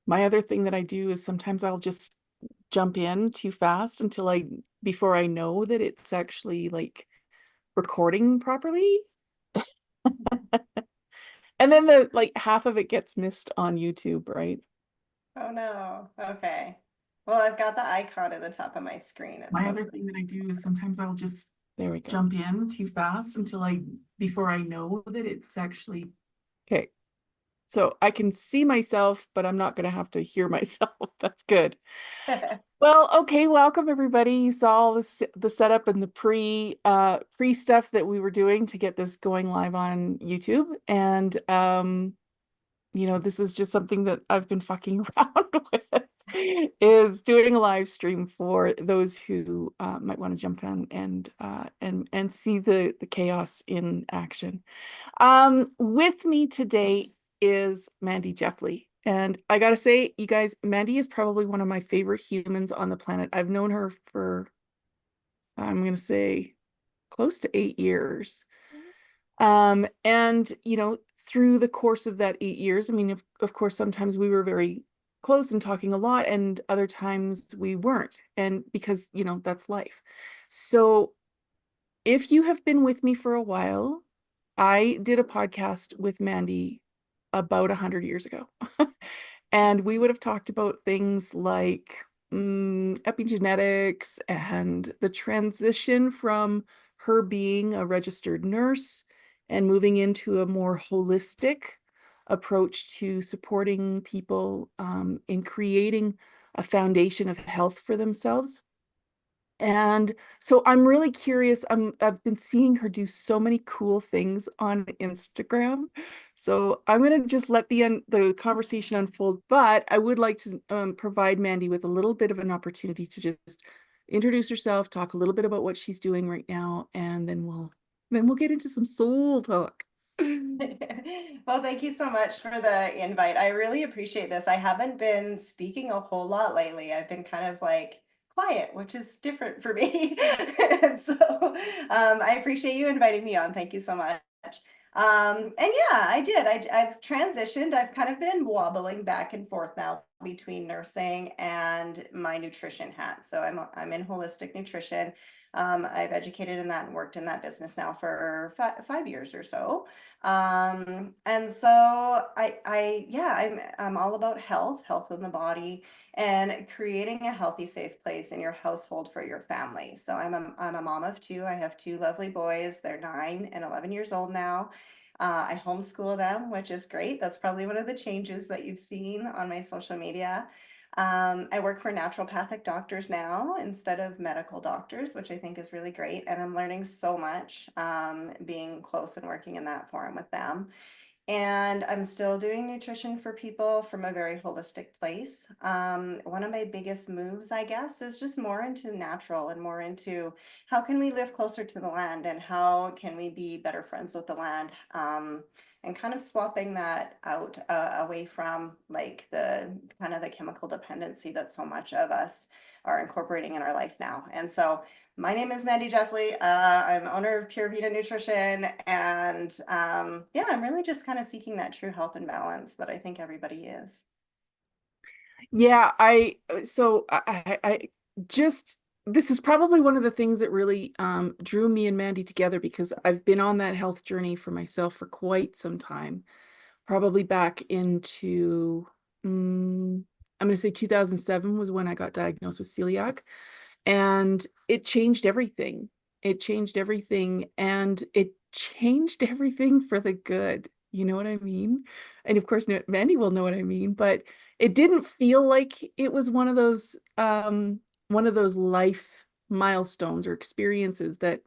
My other thing that I do is sometimes I'll just jump in too fast before I know that it's actually like recording properly. And then the like half of it gets missed on YouTube, right? Oh no. Okay. Well, I've got the icon at the top of my screen. It's My so other thing that it's I do is sometimes I'll just there we go. jump in too fast before I know that it's actually okay. So I can see myself, but I'm not going to have to hear myself. That's good. Well, okay, welcome everybody. You saw the setup and the pre stuff that we were doing to get this going live on YouTube. And this is just something that I've been fucking around with is doing a live stream for those who might want to jump in and see the chaos in action. With me today is Mandy Gefle. And I gotta say, you guys, Mandy is probably one of my favorite humans on the planet. I've known her for, I'm gonna say, close to 8 years. And through the course of that 8 years, I mean, of course, sometimes we were very close and talking a lot, and other times we weren't. And because, that's life. So if you have been with me for a while, I did a podcast with Mandy about 100 years ago. And we would have talked about things like epigenetics and the transition from her being a registered nurse and moving into a more holistic approach to supporting people in creating a foundation of health for themselves. And so I'm really curious. I've been seeing her do so many cool things on Instagram. So I'm gonna just let the conversation unfold, but I would like to provide Mandy with a little bit of an opportunity to just introduce herself, talk a little bit about what she's doing right now, and then we'll get into some soul talk. Well, thank you so much for the invite. I really appreciate this. I haven't been speaking a whole lot lately. I've been kind of like quiet, which is different for me. And so I appreciate you inviting me on. Thank you so much. And yeah, I did. I've transitioned. I've kind of been wobbling back and forth now between nursing and my nutrition hat. So I'm in holistic nutrition. I've educated in that and worked in that business now for 5 years or so. And so yeah, I'm all about health in the body and creating a healthy, safe place in your household for your family. So I'm a mom of two. I have two lovely boys. They're 9 and 11 years old now. I homeschool them, which is great. That's probably one of the changes that you've seen on my social media. I work for naturopathic doctors now instead of medical doctors, which I think is really great. And I'm learning so much being close and working in that forum with them. And I'm still doing nutrition for people from a very holistic place. One of my biggest moves, I guess, is just more into natural and more into how can we live closer to the land and how can we be better friends with the land. And kind of swapping that out away from like the kind of the chemical dependency that so much of us are incorporating in our life now. And so my name is Mandy Gefle. I'm owner of Pure Vita Nutrition, and yeah, I'm really just kind of seeking that true health and balance that I think everybody is. Yeah, I just this is probably one of the things that really drew me and Mandy together because I've been on that health journey for myself for quite some time, probably back into I'm going to say 2007 was when I got diagnosed with celiac, and it changed everything. It changed everything, and it changed everything for the good. You know what I mean? And of course, Mandy will know what I mean, but it didn't feel like it was one of those life milestones or experiences that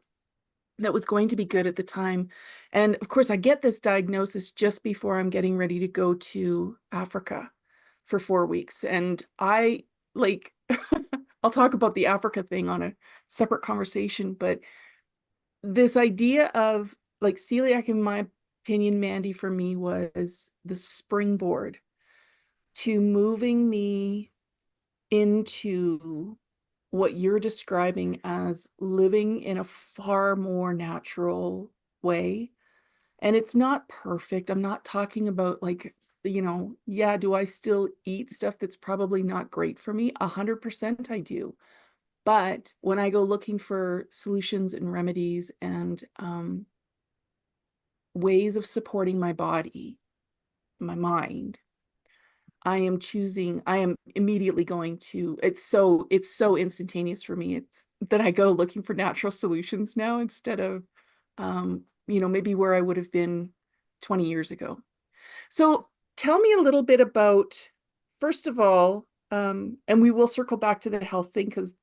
was going to be good at the time. And of course, I get this diagnosis just before I'm getting ready to go to Africa for 4 weeks. And I like, I'll talk about the Africa thing on a separate conversation, but this idea of like celiac, in my opinion, Mandy, for me was the springboard to moving me into what you're describing as living in a far more natural way. And it's not perfect. I'm not talking about like yeah, do I still eat stuff that's probably not great for me? 100% I do. But when I go looking for solutions and remedies and ways of supporting my body, my mind, I am immediately going to, it's so instantaneous for me. It's that I go looking for natural solutions now instead of, maybe where I would have been 20 years ago. So tell me a little bit about, first of all, and we will circle back to the health thing because,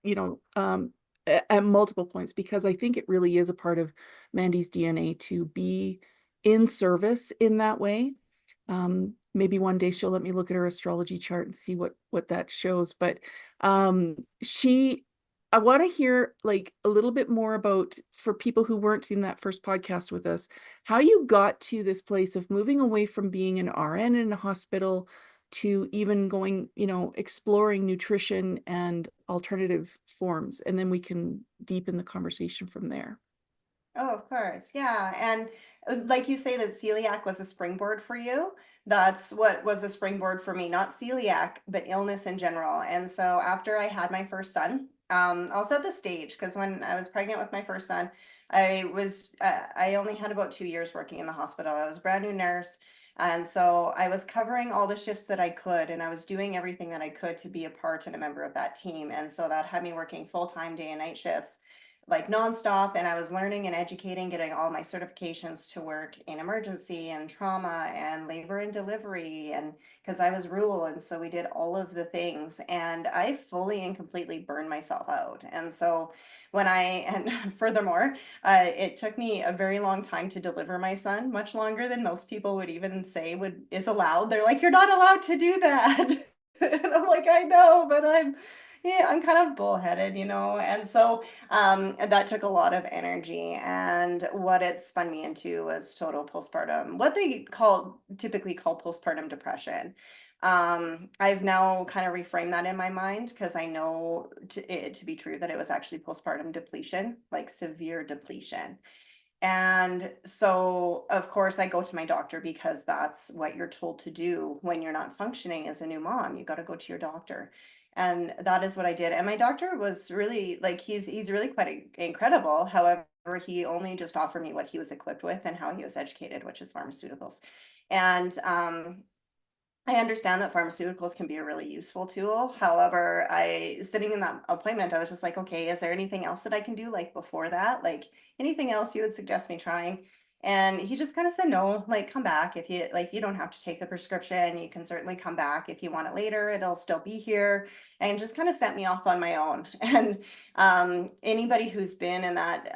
at multiple points, because I think it really is a part of Mandy's DNA to be in service in that way. Maybe one day she'll let me look at her astrology chart and see what that shows. But I want to hear like a little bit more about, for people who weren't in that first podcast with us, how you got to this place of moving away from being an RN in a hospital to even going, exploring nutrition and alternative forms. And then we can deepen the conversation from there. Oh, of course. Yeah. And like you say that celiac was a springboard for you. That's what was a springboard for me, not celiac, but illness in general. And so after I had my first son, I'll set the stage because when I was pregnant with my first son, I only had about 2 years working in the hospital. I was a brand new nurse. And so I was covering all the shifts that I could, and I was doing everything that I could to be a part and a member of that team. And so that had me working full-time day and night shifts like nonstop, and I was learning and educating, getting all my certifications to work in emergency and trauma and labor and delivery, and because I was rural, and so we did all of the things, and I fully and completely burned myself out. And so and furthermore, it took me a very long time to deliver my son, much longer than most people would even say would is allowed. They're like, you're not allowed to do that. And I'm like, I know, but yeah, I'm kind of bullheaded, and so that took a lot of energy, and what it spun me into was total postpartum, what they typically call postpartum depression. I've now kind of reframed that in my mind because I know it to be true that it was actually postpartum depletion, like severe depletion. And so, of course, I go to my doctor because that's what you're told to do when you're not functioning as a new mom. You got to go to your doctor. And that is what I did. And my doctor was really like he's really quite incredible. However, he only just offered me what he was equipped with and how he was educated, which is pharmaceuticals. And I understand that pharmaceuticals can be a really useful tool. However, sitting in that appointment, I was just like, okay, is there anything else that I can do like before that? Like anything else you would suggest me trying? And he just kind of said, no, like come back if you like, you don't have to take the prescription. You can certainly come back if you want it later. It'll still be here. And just kind of sent me off on my own. And anybody who's been in that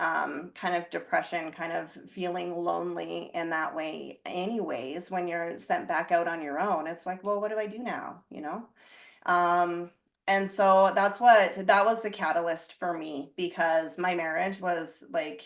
kind of depression, kind of feeling lonely in that way, anyways, when you're sent back out on your own, it's like, well, what do I do now? Um, and so that was the catalyst for me because my marriage was like,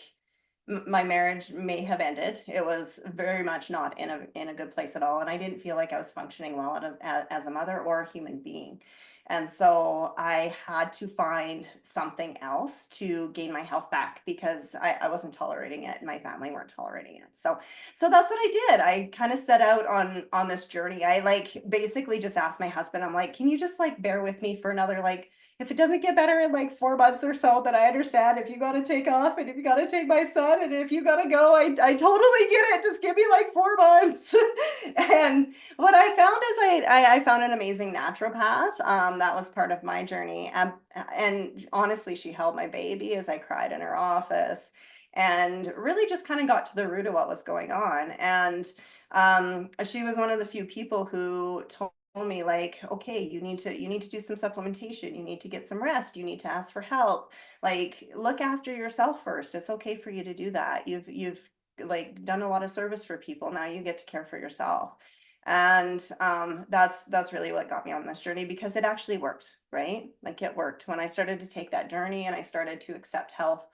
my marriage may have ended. It was very much not in a good place at all, and I didn't feel like I was functioning well as a mother or a human being. And so I had to find something else to gain my health back because I wasn't tolerating it and my family weren't tolerating it. So that's what I did. I kind of set out on this journey. I like basically just asked my husband, I'm like, can you just like bear with me for another like if it doesn't get better in like 4 months or so, then I understand if you got to take off and if you got to take my son and if you got to go, I totally get it. Just give me like 4 months. And what I found is I found an amazing naturopath. That was part of my journey. And honestly, she held my baby as I cried in her office and really just kind of got to the root of what was going on. And she was one of the few people who told me like, okay, you need to do some supplementation, you need to get some rest, you need to ask for help, like look after yourself first. It's okay for you to do that. You've like done a lot of service for people, now you get to care for yourself. And that's really what got me on this journey because it actually worked, right? Like it worked when I started to take that journey and I started to accept health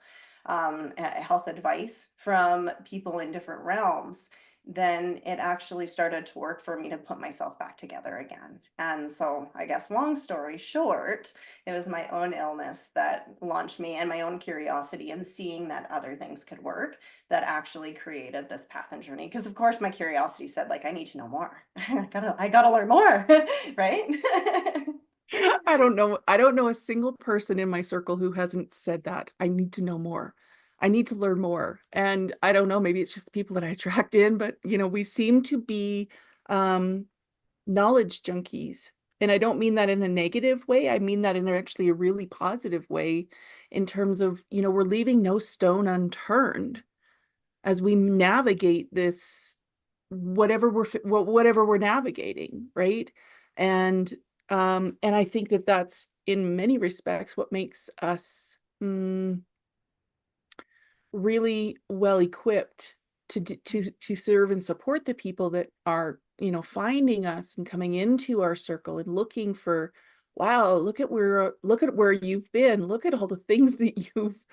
advice from people in different realms. then it actually started to work for me to put myself back together again. And so, I guess, long story short, it was my own illness that launched me and my own curiosity and seeing that other things could work that actually created this path and journey. Because of course my curiosity said, like, I need to know more. I gotta learn more, right? I don't know a single person in my circle who hasn't said that. I need to know more. I need to learn more. And I don't know, maybe it's just the people that I attract in, but we seem to be um knowledge junkies. And I don't mean that in a negative way. I mean that in actually a really positive way in terms of, we're leaving no stone unturned as we navigate this whatever we're navigating, right? And I think that that's in many respects what makes us really well equipped to serve and support the people that are finding us and coming into our circle and looking for, wow, look at where you've been, look at all the things that you've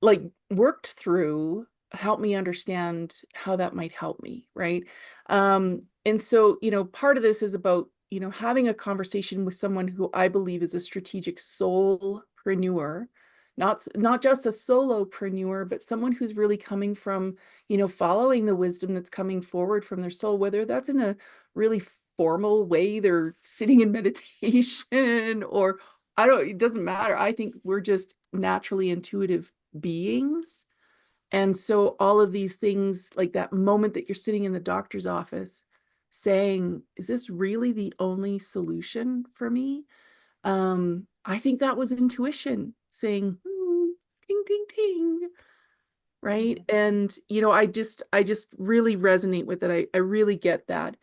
like worked through, help me understand how that might help me, right? And so part of this is about having a conversation with someone who I believe is a strategic soulpreneur, not just a solopreneur, but someone who's really coming from following the wisdom that's coming forward from their soul, whether that's in a really formal way, they're sitting in meditation, or I don't, it doesn't matter. I think we're just naturally intuitive beings. And so all of these things, like that moment that you're sitting in the doctor's office saying, is this really the only solution for me? I think that was intuition saying, ting, ting, ting, right? And I just really resonate with it. I really get that.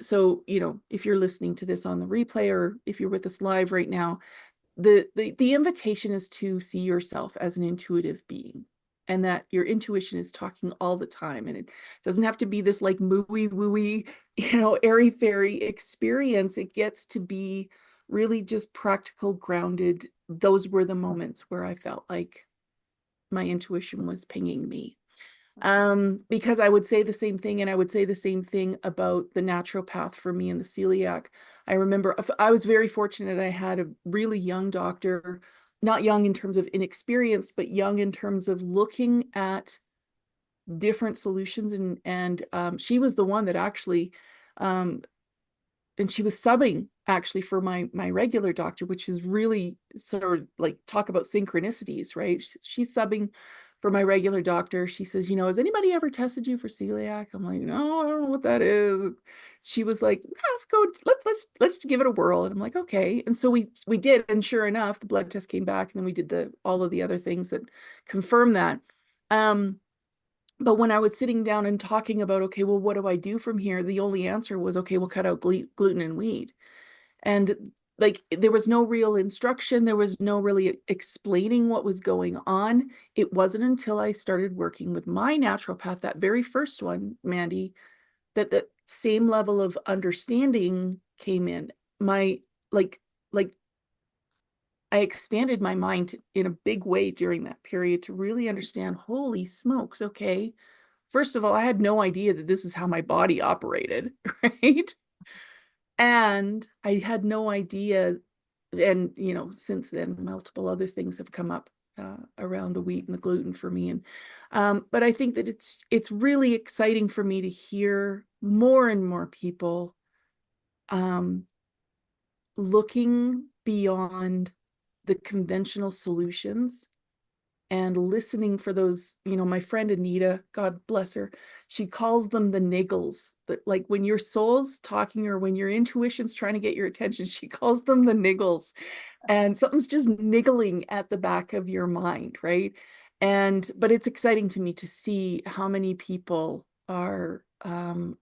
So if you're listening to this on the replay, or if you're with us live right now, the invitation is to see yourself as an intuitive being, and that your intuition is talking all the time, and it doesn't have to be this like mooey wooey airy fairy experience. It gets to be really just practical, grounded. Those were the moments where I felt like my intuition was pinging me. Because I would say the same thing, and I would say the same thing about the naturopath for me and the celiac. I remember I was very fortunate. I had a really young doctor, not young in terms of inexperienced, but young in terms of looking at different solutions. And she was the one that actually, and she was subbing actually for my regular doctor, which is really sort of like, talk about synchronicities, right? She's subbing for my regular doctor. She says, has anybody ever tested you for celiac? I'm like, no, I don't know what that is. She was like, let's go, let's give it a whirl. And I'm like, okay. And so we did, and sure enough, the blood test came back, and then we did all of the other things that confirm that. But when I was sitting down and talking about, okay, well, what do I do from here? The only answer was, okay, we'll cut out gluten and wheat. And like, there was no real instruction. There was no really explaining what was going on. It wasn't until I started working with my naturopath, that very first one, Mandy, that the same level of understanding came in. My, like I expanded my mind in a big way during that period to really understand, holy smokes, okay. First of all, I had no idea that this is how my body operated, right? And I had no idea. And, since then, multiple other things have come up around the wheat and the gluten for me. But I think that it's really exciting for me to hear more and more people looking beyond the conventional solutions and listening for those. My friend Anita, God bless her, she calls them the niggles. But like, when your soul's talking, or when your intuition's trying to get your attention, she calls them the niggles. And something's just niggling at the back of your mind, right? But it's exciting to me to see how many people are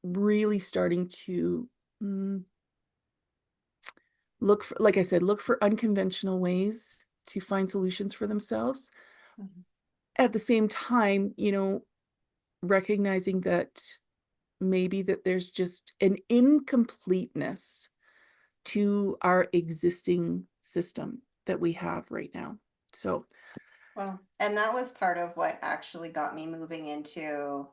really starting to look for, like I said, look for unconventional ways to find solutions for themselves. At the same time, recognizing that maybe that there's just an incompleteness to our existing system that we have right now. So, Well, and that was part of what actually got me moving into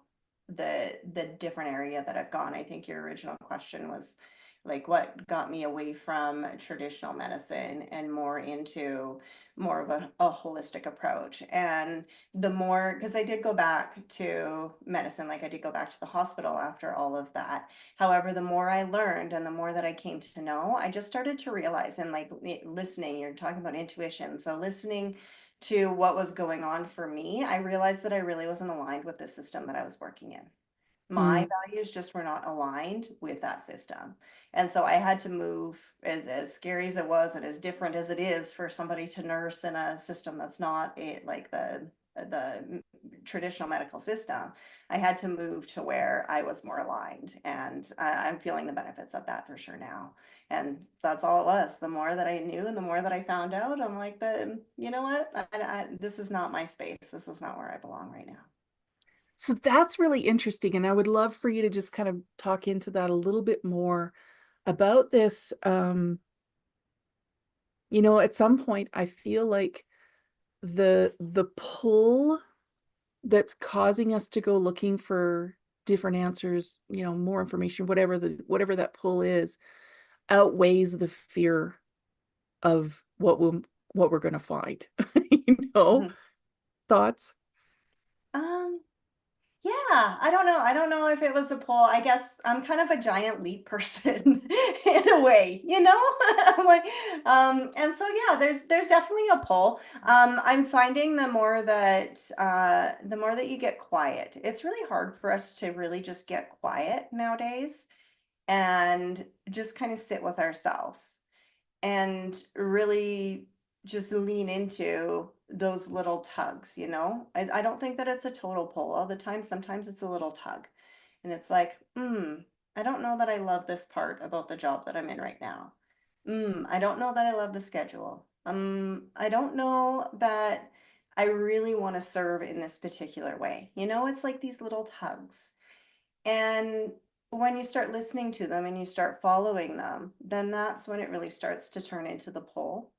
the different area that I've gone. I think your original question was like what got me away from traditional medicine and more into more of a holistic approach. And the more, because I did go back to medicine, like I did go back to the hospital after all of that. However, the more I learned and the more that I came to know, I just started to realize, and like listening, you're talking about intuition. So listening to what was going on for me, I realized that I really wasn't aligned with the system that I was working in. My Mm, values just were not aligned with that system. And so I had to move, as scary as it was and as different as it is for somebody to nurse in a system that's not like the traditional medical system. I had to move to where I was more aligned, and I'm feeling the benefits of that for sure now. And that's all it was. The more that I knew and the more that I found out, I'm like, you know what? This is not my space. This is not where I belong right now. so that's really interesting. And I would love for you to just kind of talk into that a little bit more about this. At some point I feel like the pull that's causing us to go looking for different answers, more information, whatever that pull is, outweighs the fear of what we're going to find. you know Mhm. Thoughts? Um, Yeah, I don't know. I don't know if it was a pull. I guess I'm kind of a giant leap person in a way, you know? I'm like, and so yeah, there's definitely a pull. I'm finding the more that you get quiet, it's really hard for us to really just get quiet nowadays and just kind of sit with ourselves and really just lean into those little tugs, you know? I don't think that it's a total pull all the time. Sometimes it's a little tug. And it's like, I don't know that I love this part about the job that I'm in right now. I don't know that I love the schedule. I don't know that I really want to serve in this particular way. You know, it's like these little tugs. And when you start listening to them and you start following them, then that's when it really starts to turn into the pull.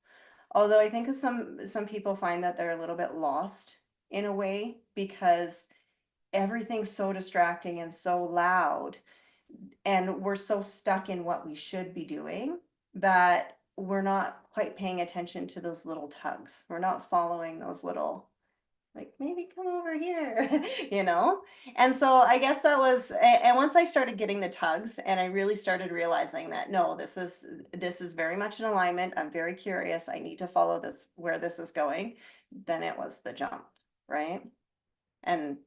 Although I think some people find that they're a little bit lost in a way because everything's so distracting and so loud, and we're so stuck in what we should be doing that we're not quite paying attention to those little tugs. We're not following those little like maybe come over here, you know? And so I guess that was, and once I started getting the tugs and I really started realizing that no, this is very much in alignment. I'm very curious. I need to follow this where this is going. Then it was the jump, right? And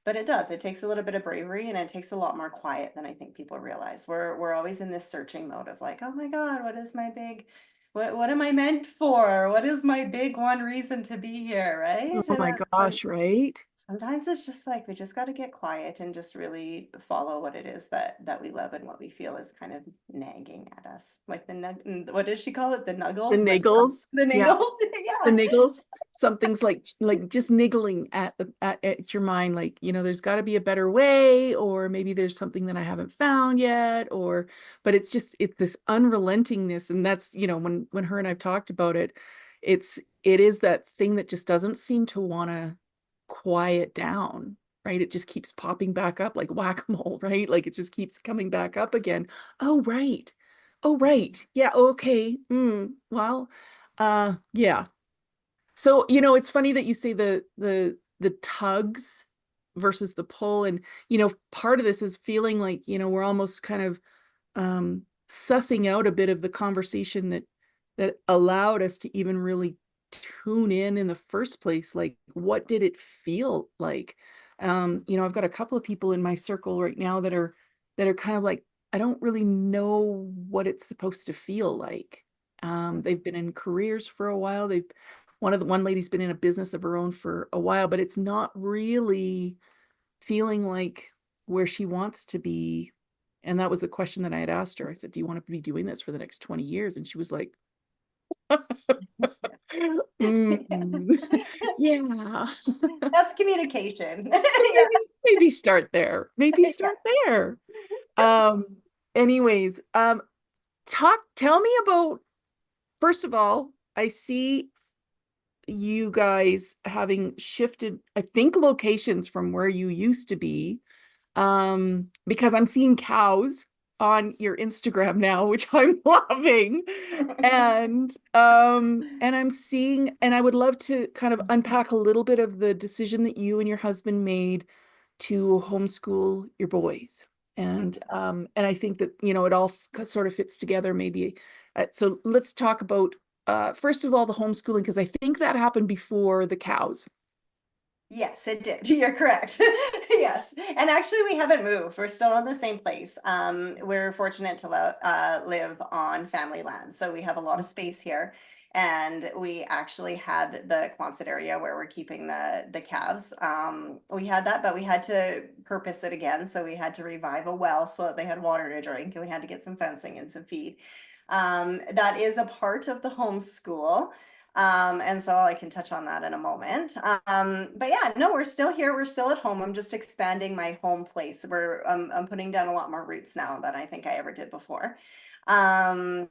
but it does. It takes a little bit of bravery and it takes a lot more quiet than I think people realize. We're always in this searching mode of like, oh my God, what is my big what am I meant for? What is my big one reason to be here, right? Oh And my gosh, right? sometimes it's just like we just got to get quiet and just really follow what it is that we love and what we feel is kind of nagging at us. Like what did she call it? The The nuggles, niggles. the Yeah, niggles. the Yeah. niggles. Something's like just niggling at your mind, like, there's got to be a better way, or maybe there's something that I haven't found yet, but it's this unrelentingness. And that's, when her and I've talked about it, it is that thing that just doesn't seem to want to quiet down, right? It just keeps popping back up like whack-a-mole, right? Like it just keeps coming back up again. Oh, right. Oh, right. Yeah, okay. Well, yeah. So, it's funny that you say the tugs versus the pull. And, part of this is feeling like, we're almost kind of sussing out a bit of the conversation that allowed us to even really tune in the first place. Like, what did it feel like? I've got a couple of people in my circle right now that are kind of like, I don't really know what it's supposed to feel like. They've been in careers for a while. One lady's been in a business of her own for a while, but it's not really feeling like where she wants to be. And that was the question that I had asked her. I said, do you want to be doing this for the next 20 years? And she was like, mm, yeah. That's communication. So Yeah. maybe start there. Maybe Yeah. start there. Um, anyways, tell me about, first of all, I see you guys having shifted, I think, locations from where you used to be. because I'm seeing cows on your Instagram now, which I'm loving. And I'm seeing, and I would love to kind of unpack a little bit of the decision that you and your husband made to homeschool your boys. And I think that, it all sort of fits together maybe. So let's talk about first of all the homeschooling, because I think that happened before the cows. Yes, it did. You're correct. Yes. And actually, we haven't moved. We're still in the same place. We're fortunate to live on family land. So we have a lot of space here. And we actually had the Quonset area where we're keeping the calves. We had that, but we had to purpose it again. So we had to revive a well so that they had water to drink, and we had to get some fencing and some feed. That is a part of the homeschool. And so I can touch on that in a moment. But yeah, no, we're still here. We're still at home. I'm just expanding my home place. I'm putting down a lot more roots now than I think I ever did before. Um,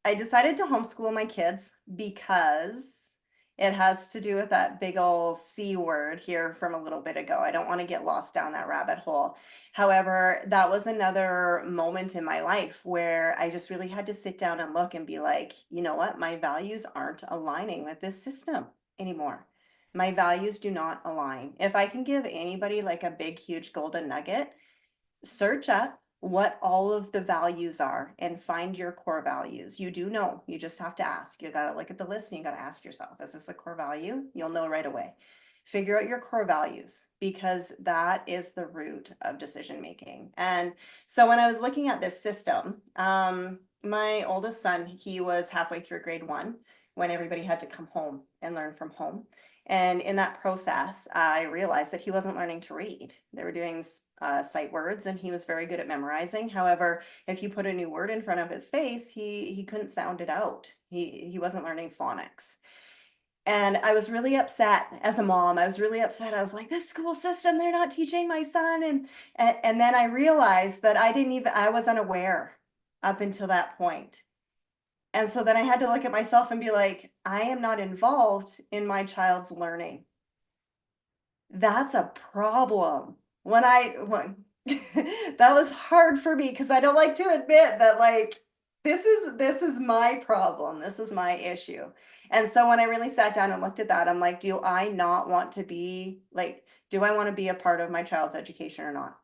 I decided to homeschool my kids because it has to do with that big old C word here from a little bit ago. I don't want to get lost down that rabbit hole. However, that was another moment in my life where I just really had to sit down and look and be like, you know what? My values aren't aligning with this system anymore. My values do not align. If I can give anybody like a big, huge golden nugget, search up what all of the values are and find your core values. You do know, you just have to ask. You got to look at the list and you got to ask yourself, is this a core value? You'll know right away. Figure out your core values because that is the root of decision making. And so when I was looking at this system, my oldest son, he was halfway through grade 1 when everybody had to come home and learn from home. And in that process, I realized that he wasn't learning to read. They were doing sight words, and he was very good at memorizing. However, if you put a new word in front of his face, he couldn't sound it out. He wasn't learning phonics. And I was really upset as a mom. I was really upset. I was like, this school system, they're not teaching my son. And then I realized that I was unaware up until that point. And so then I had to look at myself and be like, I am not involved in my child's learning. That's a problem. When that was hard for me because I don't like to admit that like this is my problem. This is my issue. And so when I really sat down and looked at that, I'm like, do I not want to be like, do I want to be a part of my child's education or not?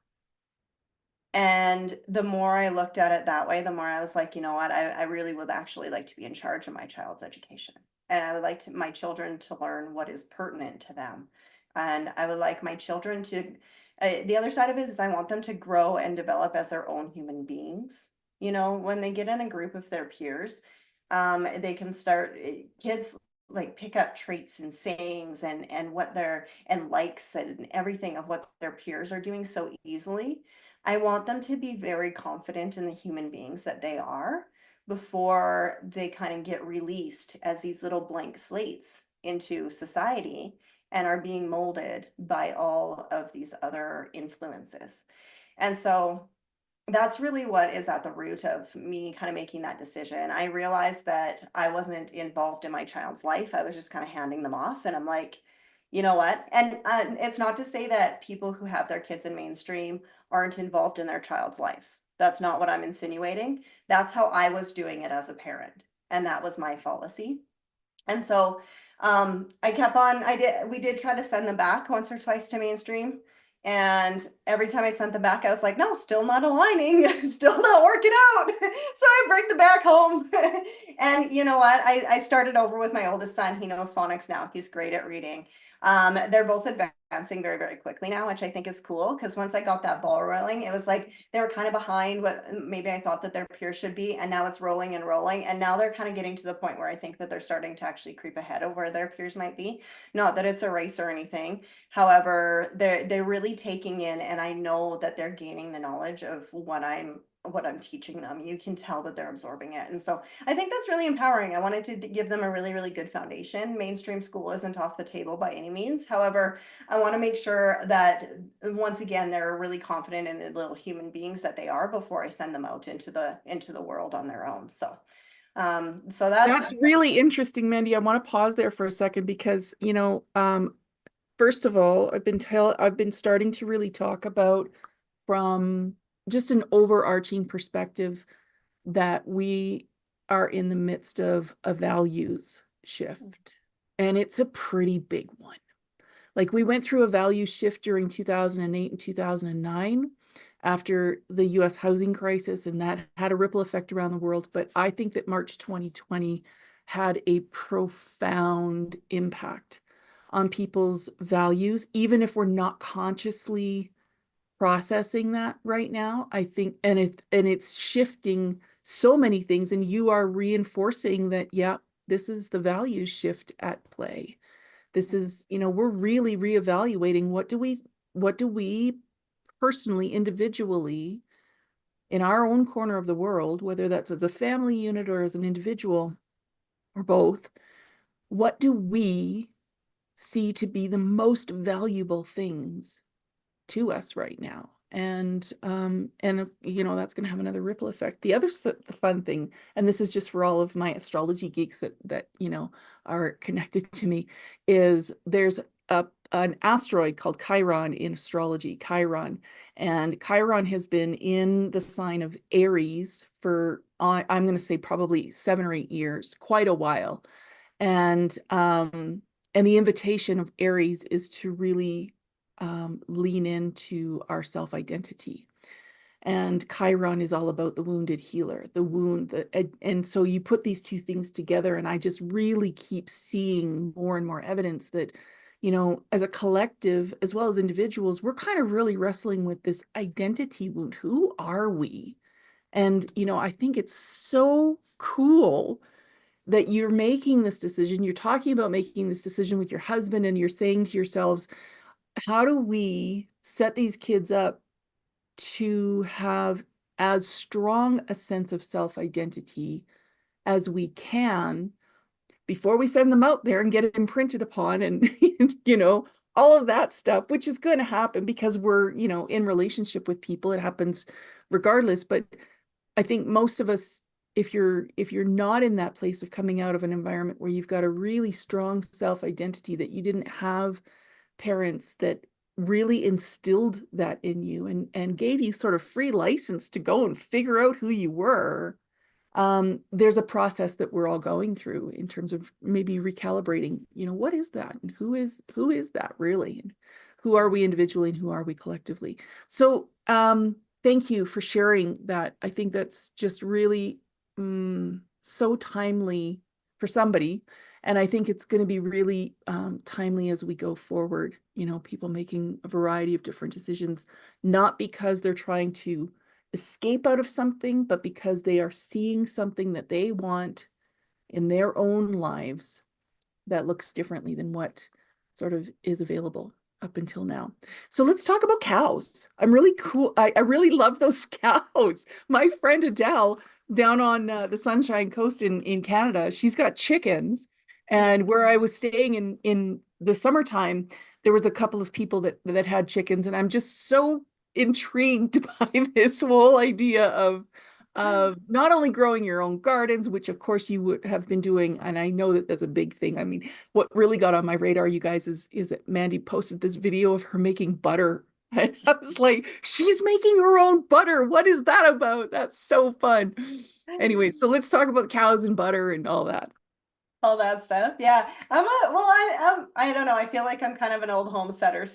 And the more I looked at it that way, the more I was like, you know what, I really would actually like to be in charge of my child's education. And I would like my children to learn what is pertinent to them. And I would like my children to, the other side of it is I want them to grow and develop as their own human beings. You know, when they get in a group of their peers, they can start, kids like pick up traits and sayings and what their, and likes and everything of what their peers are doing so easily. I want them to be very confident in the human beings that they are before they kind of get released as these little blank slates into society and are being molded by all of these other influences. And so that's really what is at the root of me kind of making that decision. I realized that I wasn't involved in my child's life. I was just kind of handing them off. And I'm like, you know what? And it's not to say that people who have their kids in mainstream aren't involved in their child's lives. That's not what I'm insinuating. That's how I was doing it as a parent. And that was my fallacy. And so I kept on, we did try to send them back once or twice to mainstream. And every time I sent them back, I was like, no, still not aligning, still not working out. So I bring them back home. And you know what? I started over with my oldest son. He knows phonics now. He's great at reading. They're both advancing very, very quickly now, which I think is cool. Because once I got that ball rolling, it was like they were kind of behind what maybe I thought that their peers should be. And now it's rolling and rolling. And now they're kind of getting to the point where I think that they're starting to actually creep ahead of where their peers might be. Not that it's a race or anything. However, they're really taking in, and I know that they're gaining the knowledge of what I'm teaching them. You can tell that they're absorbing it. And so I think that's really empowering. I wanted to give them a really, really good foundation. Mainstream school isn't off the table by any means. However, I want to make sure that once again, they're really confident in the little human beings that they are before I send them out into the world on their own. So so that's That's really interesting, Mandy. I want to pause there for a second because, first of all, I've been starting to really talk about from just an overarching perspective that we are in the midst of a values shift. And it's a pretty big one. Like we went through a value shift during 2008 and 2009 after the US housing crisis, and that had a ripple effect around the world. But I think that March 2020 had a profound impact on people's values, even if we're not consciously processing that right now. I think, and it's shifting so many things, and you are reinforcing that, yeah, this is the value shift at play. This is, we're really reevaluating what do we personally, individually, in our own corner of the world, whether that's as a family unit or as an individual or both, what do we see to be the most valuable things to us right now? And that's going to have another ripple effect. The other fun thing, and this is just for all of my astrology geeks that are connected to me, is there's an asteroid called Chiron in astrology, Chiron, and Chiron has been in the sign of Aries for I'm going to say probably 7 or 8 years, quite a while. And the invitation of Aries is to really lean into our self-identity. And Chiron is all about the wounded healer, the wound. And so you put these two things together, and I just really keep seeing more and more evidence that, as a collective, as well as individuals, we're kind of really wrestling with this identity wound. Who are we? And, I think it's so cool that you're making this decision. You're talking about making this decision with your husband, and you're saying to yourselves, how do we set these kids up to have as strong a sense of self-identity as we can before we send them out there and get it imprinted upon, and all of that stuff, which is going to happen because we're in relationship with people. It happens regardless. But I think most of us, if you're not in that place of coming out of an environment where you've got a really strong self-identity, that you didn't have parents that really instilled that in you and gave you sort of free license to go and figure out who you were, there's a process that we're all going through in terms of maybe recalibrating, what is that, and who is that really, and who are we individually and who are we collectively. So thank you for sharing that. I think that's just really so timely for somebody. And I think it's going to be really timely as we go forward, people making a variety of different decisions, not because they're trying to escape out of something, but because they are seeing something that they want in their own lives that looks differently than what sort of is available up until now. So let's talk about cows. I'm really cool. I really love those cows. My friend Adele down on the Sunshine Coast in Canada, she's got chickens. And where I was staying in the summertime, there was a couple of people that had chickens, and I'm just so intrigued by this whole idea of not only growing your own gardens, which of course you would have been doing, and I know that that's a big thing. I mean, what really got on my radar, you guys, is that Mandy posted this video of her making butter. And I was like, she's making her own butter. What is that about? That's so fun. Anyway, so let's talk about cows and butter and all that. All that stuff. Yeah. I don't know. I feel like I'm kind of an old homesteader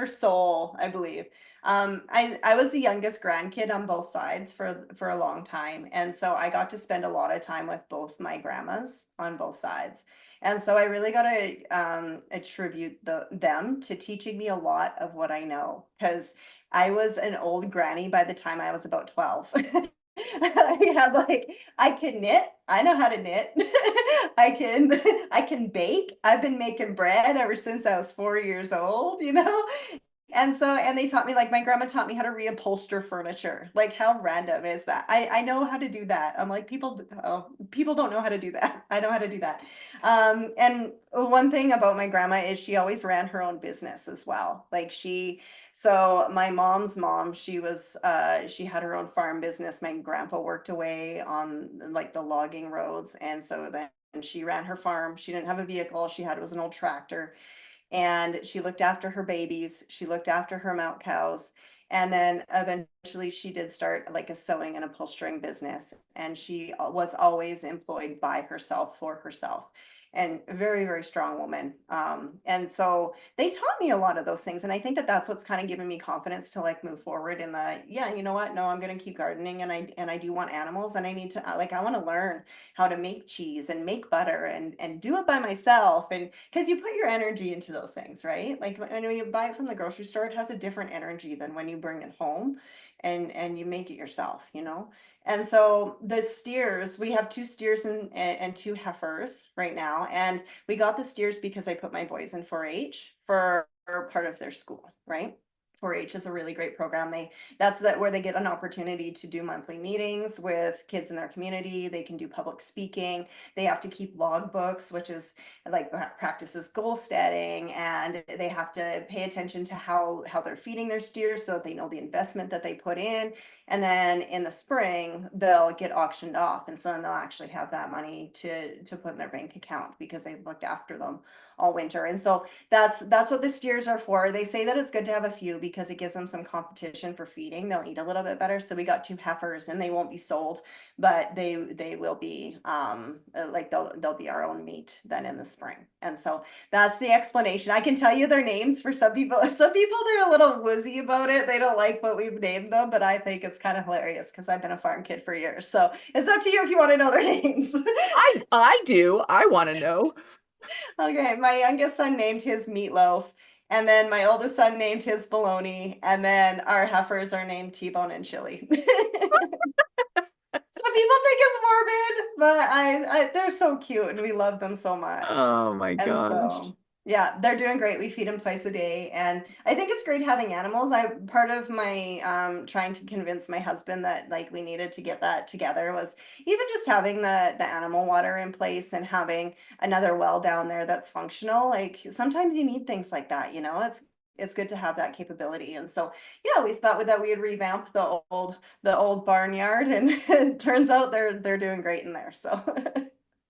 soul, I believe. I was the youngest grandkid on both sides for a long time. And so I got to spend a lot of time with both my grandmas on both sides. And so I really got to attribute them to teaching me a lot of what I know, because I was an old granny by the time I was about 12. I can knit. I know how to knit. I can bake. I've been making bread ever since I was 4 years old, and they taught me, like, my grandma taught me how to reupholster furniture. Like, how random is that? I know how to do that. I'm like, people don't know how to do that. I know how to do that. And one thing about my grandma is she always ran her own business as well. So my mom's mom, she had her own farm business. My grandpa worked away on like the logging roads. And so then she ran her farm. She didn't have a vehicle. All she had was an old tractor, and she looked after her babies. She looked after her milk cows. And then eventually she did start like a sewing and upholstering business, and she was always employed by herself for herself, and a very, very strong woman. And so they taught me a lot of those things. And I think that that's what's kind of given me confidence to like move forward in the, yeah, you know what? No, I'm going to keep gardening, and I do want animals, and I need to like, I want to learn how to make cheese and make butter and do it by myself. And because you put your energy into those things, right? Like when you buy it from the grocery store, it has a different energy than when you bring it home and you make it yourself, you know? And so the steers, we have two steers and two heifers right now. And we got the steers because I put my boys in 4-H for part of their school, right? 4-H is a really great program. That's where they get an opportunity to do monthly meetings with kids in their community. They can do public speaking. They have to keep log books, which is like practices goal setting, and they have to pay attention to how they're feeding their steers so that they know the investment that they put in. And then in the spring, they'll get auctioned off. And so then they'll actually have that money to put in their bank account because they've looked after them all winter. And so that's what the steers are for. They say that it's good to have a few because it gives them some competition for feeding. They'll eat a little bit better. So we got two heifers, and they won't be sold, but they will be like they'll be our own meat then in the spring. And so that's the explanation. I can tell you their names for some people. Some people, they're a little woozy about it. They don't like what we've named them, but I think it's kind of hilarious because I've been a farm kid for years. So it's up to you if you want to know their names. I do. I want to know. Okay, my youngest son named his Meatloaf, and then my oldest son named his Bologna, and then our heifers are named T-Bone and Chili. Some people think it's morbid, but they're so cute and we love them so much. Oh my And gosh. so, yeah, they're doing great. We feed them twice a day, and I think it's great having animals. I part of my trying to convince my husband that like we needed to get that together was even just having the animal water in place and having another well down there that's functional. Like sometimes you need things like that, you know. It's good to have that capability. And so, yeah, we thought that we would revamp the old barnyard, and it turns out they're doing great in there. So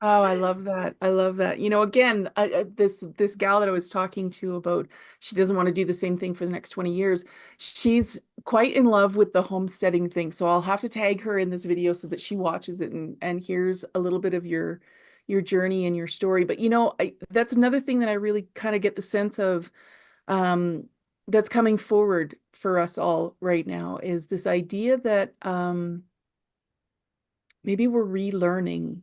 Oh, I love that. I love that. You know, again, this gal that I was talking to about, she doesn't want to do the same thing for the next 20 years. She's quite in love with the homesteading thing. So I'll have to tag her in this video so that she watches it and hears a little bit of your journey and your story. But you know, that's another thing that I really kind of get the sense of that's coming forward for us all right now is this idea that maybe we're relearning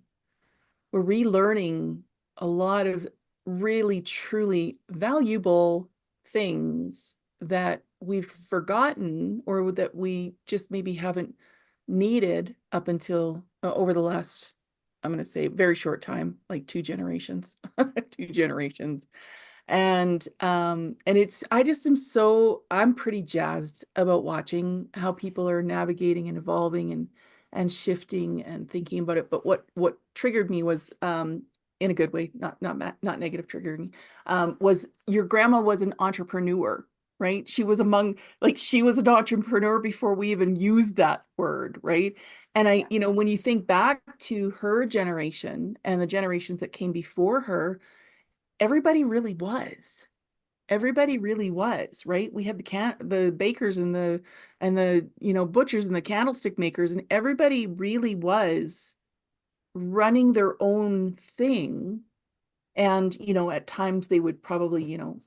a lot of really truly valuable things that we've forgotten or that we just maybe haven't needed up until over the last, I'm going to say very short time, like 2 generations, 2 generations. And it's, I just am so, I'm pretty jazzed about watching how people are navigating and evolving and shifting and thinking about it. But what triggered me was in a good way, not negative triggering, was your grandma was an entrepreneur, right? She was among, like, she was an entrepreneur before we even used that word, right? And yeah. you know, when you think back to her generation and the generations that came before her, everybody really was. Everybody really was, right? We had the bakers and the you know butchers and the candlestick makers, and everybody really was running their own thing. And you know, at times they would probably, you know,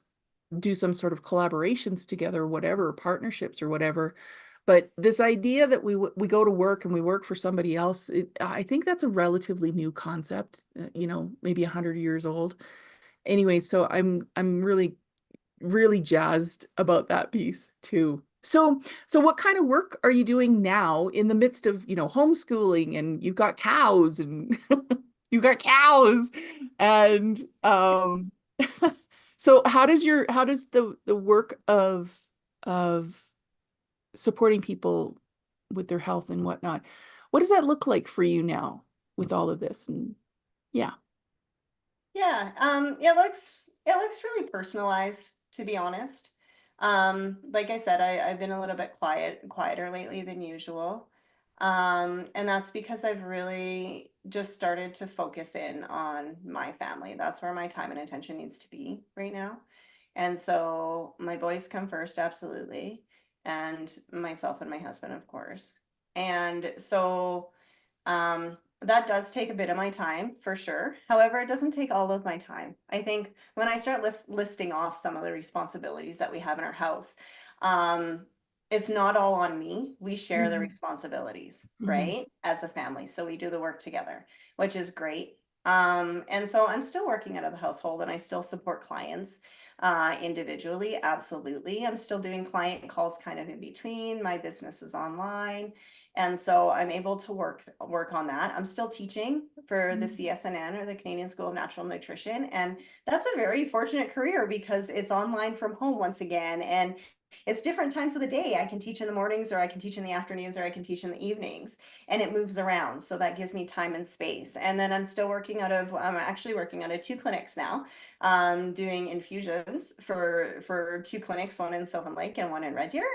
do some sort of collaborations together or whatever, or partnerships or whatever. But this idea that we go to work and we work for somebody else, I think that's a relatively new concept, you know, maybe 100 years old. Anyway, so I'm really jazzed about that piece too. So what kind of work are you doing now in the midst of, you know, homeschooling, and you've got cows and you've got cows and so how does the work of supporting people with their health and whatnot, what does that look like for you now with all of this? And yeah. Yeah, it looks really personalized, to be honest. Like I said, I've been a little bit quieter lately than usual. And that's because I've really just started to focus in on my family. That's where my time and attention needs to be right now. And so my boys come first, absolutely. and myself and my husband, of course. And so that does take a bit of my time for sure. However, it doesn't take all of my time. I think when I start listing off some of the responsibilities that we have in our house, um, it's not all on me. We share the Mhm. responsibilities, Mhm. right? As a family. So we do the work together, which is great. And so I'm still working out of the household and I still support clients individually. Absolutely. I'm still doing client calls kind of in between. My business is online. And so I'm able to work on that. I'm still teaching for the Mhm. CSNN, or the Canadian School of Natural Nutrition, and that's a very fortunate career because it's online from home once again, and it's different times of the day. I can teach in the mornings, or I can teach in the afternoons, or I can teach in the evenings, and it moves around. So that gives me time and space. And then I'm actually working out of two clinics now, doing infusions for two clinics, one in Sylvan Lake and one in Red Deer.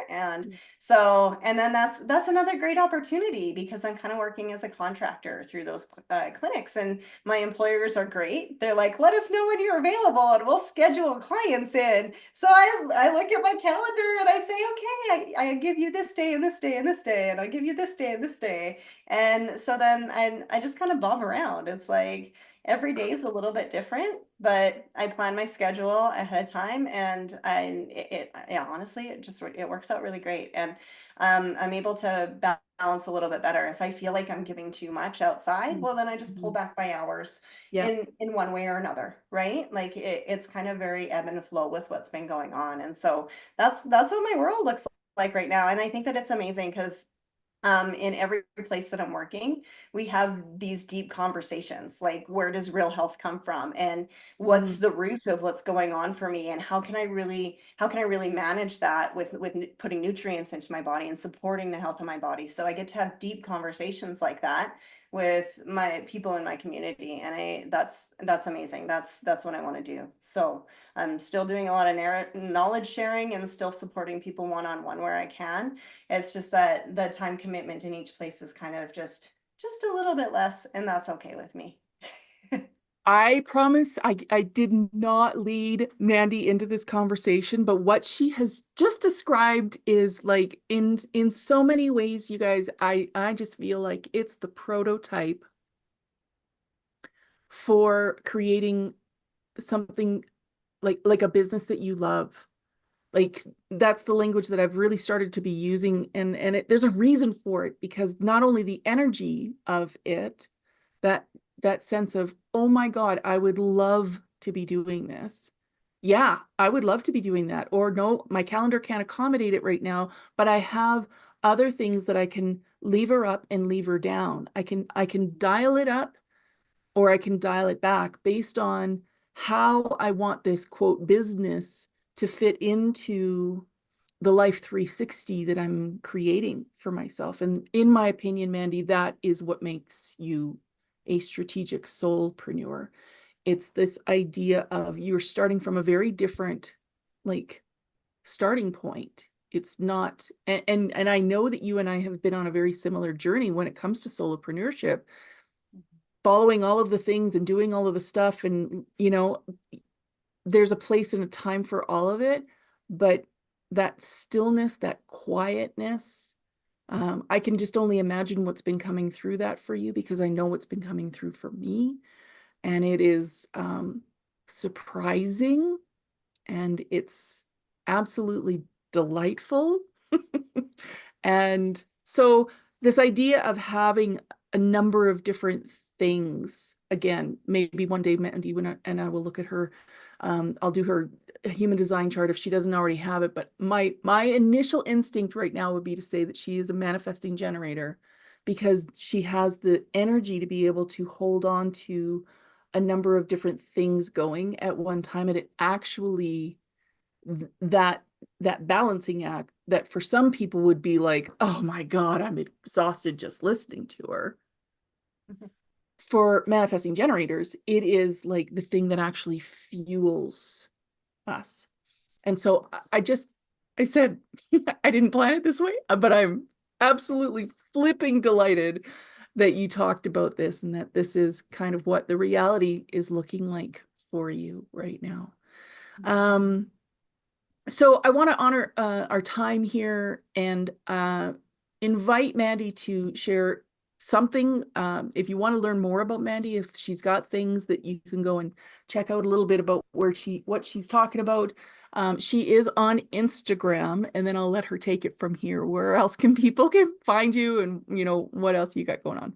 So, and then that's another great opportunity because I'm kind of working as a contractor through those clinics, and my employers are great. They're like, let us know when you're available, and we'll schedule clients in. So I look at my calendar and I say, okay, I give you this day and this day and this day, and I give you this day and this day, and so then I just kind of bob around. It's like every day is a little bit different, but I plan my schedule ahead of time, and yeah, honestly, it works out really great, and I'm able to balance a little bit better. If I feel like I'm giving too much outside, well, then I just pull Mhm. back my hours Yeah. in one way or another, right? Like it's kind of very ebb and flow with what's been going on, and so that's what my world looks like right now, and I think that it's amazing because in every place that I'm working, we have these deep conversations like, where does real health come from? And what's Mm. the root of what's going on for me? And how can I really manage that with putting nutrients into my body and supporting the health of my body? So I get to have deep conversations like that with my people in my community. And that's amazing. That's what I want to do. So I'm still doing a lot of knowledge sharing and still supporting people one-on-one where I can. It's just that the time commitment in each place is kind of just a little bit less, and that's okay with me. I promise I did not lead Mandy into this conversation, but what she has just described is like in so many ways, you guys, I just feel like it's the prototype for creating something like a business that you love. Like that's the language that I've really started to be using, and there's a reason for it, because not only the energy of it, that that sense of, oh my God, I would love to be doing this. Yeah, I would love to be doing that. Or no, my calendar can't accommodate it right now, but I have other things that I can lever up and lever down. I can dial it up or I can dial it back based on how I want this quote business to fit into the life 360 that I'm creating for myself. And in my opinion, Mandy, that is what makes you a strategic soulpreneur. It's this idea of you're starting from a very different like starting point. It's not, and I know that you and I have been on a very similar journey when it comes to solopreneurship, following all of the things and doing all of the stuff, and there's a place and a time for all of it, but that stillness, that quietness, I can just only imagine what's been coming through that for you, because I know what's been coming through for me, and it is surprising, and it's absolutely delightful. And so this idea of having a number of different things, again, maybe one day Mandy and I will look at her, I'll do her human design chart if she doesn't already have it, but my initial instinct right now would be to say that she is a manifesting generator, because she has the energy to be able to hold on to a number of different things going at one time, and it actually that that balancing act that for some people would be like, oh my God, I'm exhausted just listening to her. For manifesting generators, it is like the thing that actually fuels us. And so I said, I didn't plan it this way, but I'm absolutely flipping delighted that you talked about this and that this is kind of what the reality is looking like for you right now. Um, So I want to honor our time here and invite Mandy to share something. If you want to learn more about Mandy, if she's got things that you can go and check out a little bit about what she's talking about. She is on Instagram, and then I'll let her take it from here. Where else can people can find you, and what else you got going on?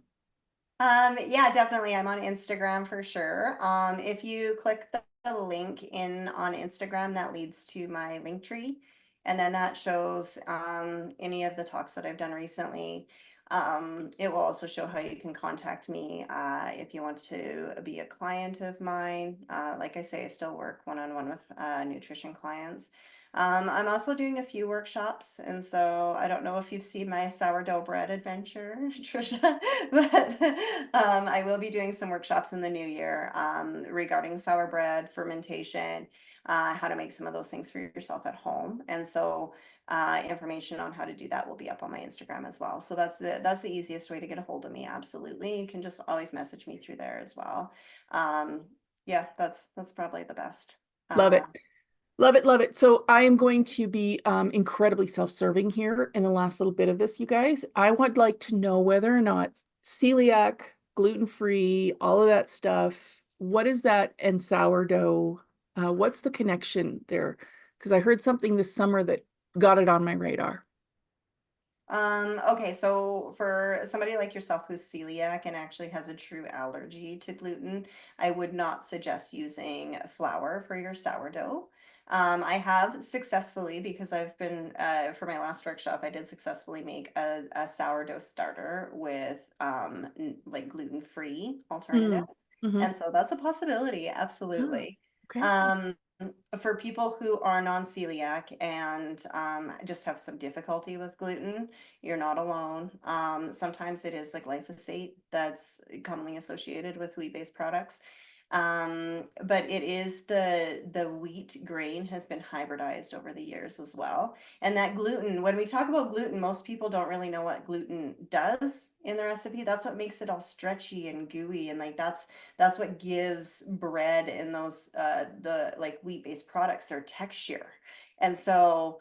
Yeah, definitely. I'm on Instagram for sure. If you click the link in on Instagram, that leads to my link tree, and then that shows any of the talks that I've done recently. It will also show how you can contact me if you want to be a client of mine. Like I say, I still work one-on-one with nutrition clients. I'm also doing a few workshops, and so I don't know if you've seen my sourdough bread adventure, Trisha, but I will be doing some workshops in the new year regarding sour bread, fermentation, how to make some of those things for yourself at home. And so information on how to do that will be up on my Instagram as well. So that's the easiest way to get a hold of me. Absolutely. You can just always message me through there as well. Um, yeah, that's probably the best. Love Uh, it. Love it, love it. So I am going to be incredibly self-serving here in the last little bit of this, you guys. I would like to know whether or not celiac, gluten-free, all of that stuff, what is that and sourdough? What's the connection there? Because I heard something this summer that got it on my radar. Okay, so for somebody like yourself who's celiac and actually has a true allergy to gluten, I would not suggest using flour for your sourdough. I have successfully, because I've been, for my last workshop, I did successfully make a sourdough starter with like gluten-free Mm. alternatives. Hmm. And so that's a possibility, Oh, absolutely. okay. Um, for people who are non-celiac and just have some difficulty with gluten, you're not alone. Sometimes it is like glyphosate that's commonly associated with wheat-based products. But it is the wheat grain has been hybridized over the years as well. And that gluten, when we talk about gluten, most people don't really know what gluten does in the recipe. That's what makes it all stretchy and gooey, and like that's what gives bread and those the like wheat-based products their texture. And so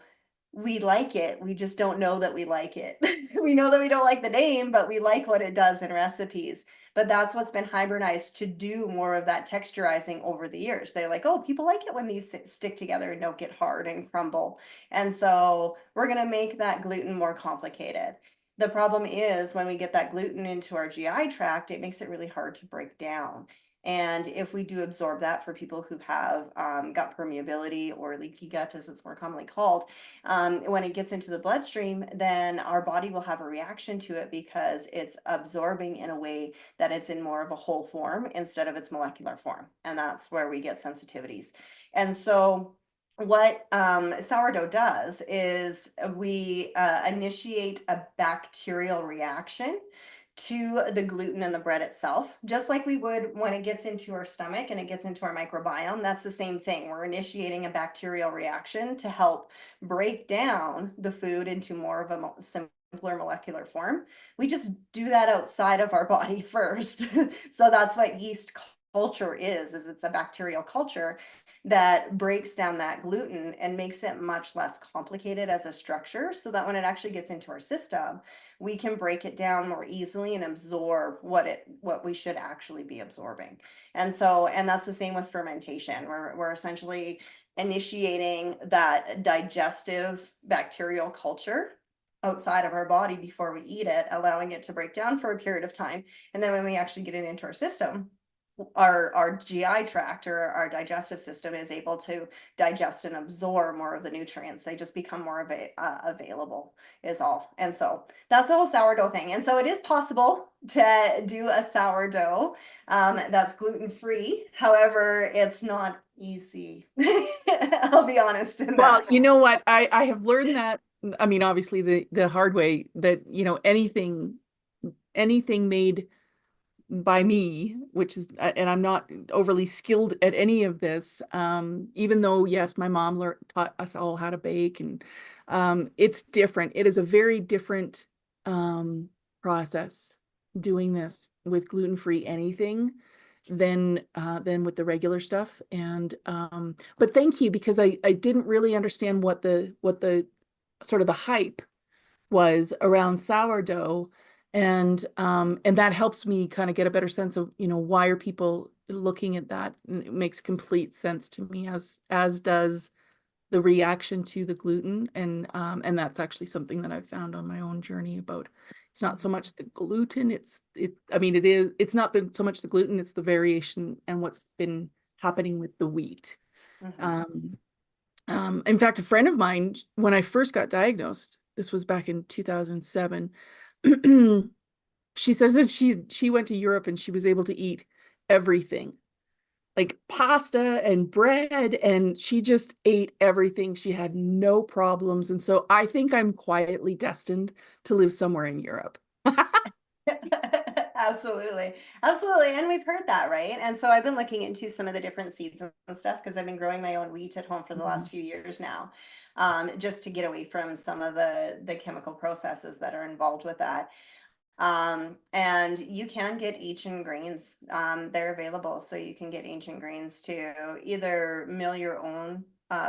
we like it. We just don't know that we like it. We know that we don't like the name, but we like what it does in recipes. But that's what's been hybridized to do more of that texturizing over the years. They're like, oh, people like it when these stick together and don't get hard and crumble. And so we're going to make that gluten more complicated. The problem is when we get that gluten into our GI tract, it makes it really hard to break down. And if we do absorb that for people who have gut permeability or leaky gut, as it's more commonly called, when it gets into the bloodstream, then our body will have a reaction to it because it's absorbing in a way that it's in more of a whole form instead of its molecular form. And that's where we get sensitivities. And so what sourdough does is we initiate a bacterial reaction to the gluten in the bread itself, just like we would when it gets into our stomach and it gets into our microbiome. That's the same thing. We're initiating a bacterial reaction to help break down the food into more of a simpler molecular form. We just do that outside of our body first. So that's what yeast culture is it's a bacterial culture that breaks down that gluten and makes it much less complicated as a structure so that when it actually gets into our system, we can break it down more easily and absorb what we should actually be absorbing. And so, and that's the same with fermentation. We're essentially initiating that digestive bacterial culture outside of our body before we eat it, allowing it to break down for a period of time. And then when we actually get it into our system, our GI tract or our digestive system is able to digest and absorb more of the nutrients. They just become more available is all. And so that's the whole sourdough thing. And so it is possible to do a sourdough that's gluten-free. However, it's not easy. I'll be honest in Well, that. you know what? I have learned that, I mean, obviously the hard way that, anything made by me, which is, and I'm not overly skilled at any of this, even though, yes, my mom taught us all how to bake, and it's different. It is a very different process doing this with gluten-free anything. than with the regular stuff. And but thank you, because I didn't really understand what the sort of the hype was around sourdough. And that helps me kind of get a better sense of, why are people looking at that? And it makes complete sense to me, as does the reaction to the gluten. And that's actually something that I've found on my own journey about, it's not so much the gluten, I mean, it's not so much the gluten, it's the variation and what's been happening with the wheat. Mhm. In fact, a friend of mine, when I first got diagnosed, this was back in 2007, she says that she went to Europe and she was able to eat everything, like pasta and bread, and she just ate everything. She had no problems. And so I think I'm quietly destined to live somewhere in Europe. Absolutely. Absolutely. And we've heard that, right? And so I've been looking into some of the different seeds and stuff because I've been growing my own wheat at home for the Mhm. last few years now, just to get away from some of the chemical processes that are involved with that. And you can get ancient grains. They're available, so you can get ancient grains to either mill your own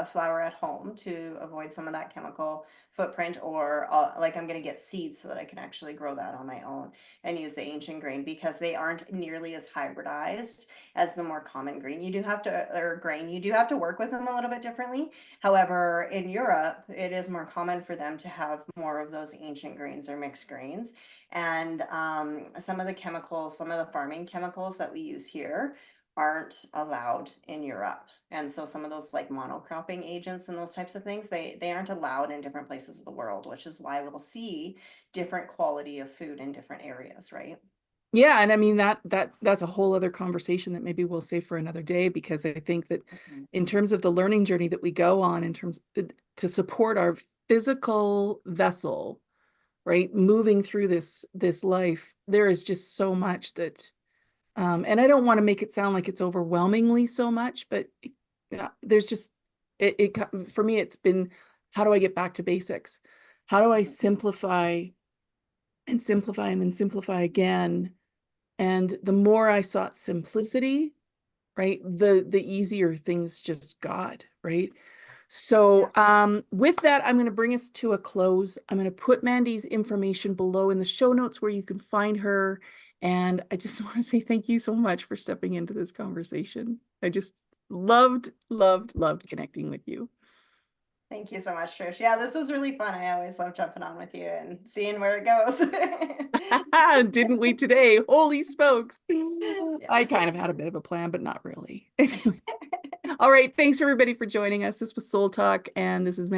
flour at home to avoid some of that chemical footprint, or like I'm going to get seeds so that I can actually grow that on my own and use the ancient grain because they aren't nearly as hybridized as the more common grain. You do have to, or grain, you do have to work with them a little bit differently. However, in Europe, it is more common for them to have more of those ancient grains or mixed grains. And some of the chemicals, some of the farming chemicals that we use here aren't allowed in Europe. And so some of those like monocropping agents and those types of things, they aren't allowed in different places of the world, which is why we'll see different quality of food in different areas, right? Yeah, and I mean that's a whole other conversation that maybe we'll save for another day, because I think that Mhm. in terms of the learning journey that we go on, in terms to support our physical vessel, right, moving through this life, there is just so much that and I don't want to make it sound like it's overwhelmingly so much, but yeah, there's just for me it's been, how do I get back to basics? How do I Mhm. simplify and simplify and then simplify again? And the more I sought simplicity, right, the easier things just got, right? Yeah. So with that, I'm going to bring us to a close. I'm going to put Mandy's information below in the show notes where you can find her. And I just want to say thank you so much for stepping into this conversation. I just loved connecting with you. Thank you so much, Trish. Yeah, this was really fun. I always love jumping on with you and seeing where it goes. Didn't we today? Holy smokes. I Yeah. kind of had a bit of a plan, but not really. Anyway. All right. Thanks everybody for joining us. This was Soul Talk, and this is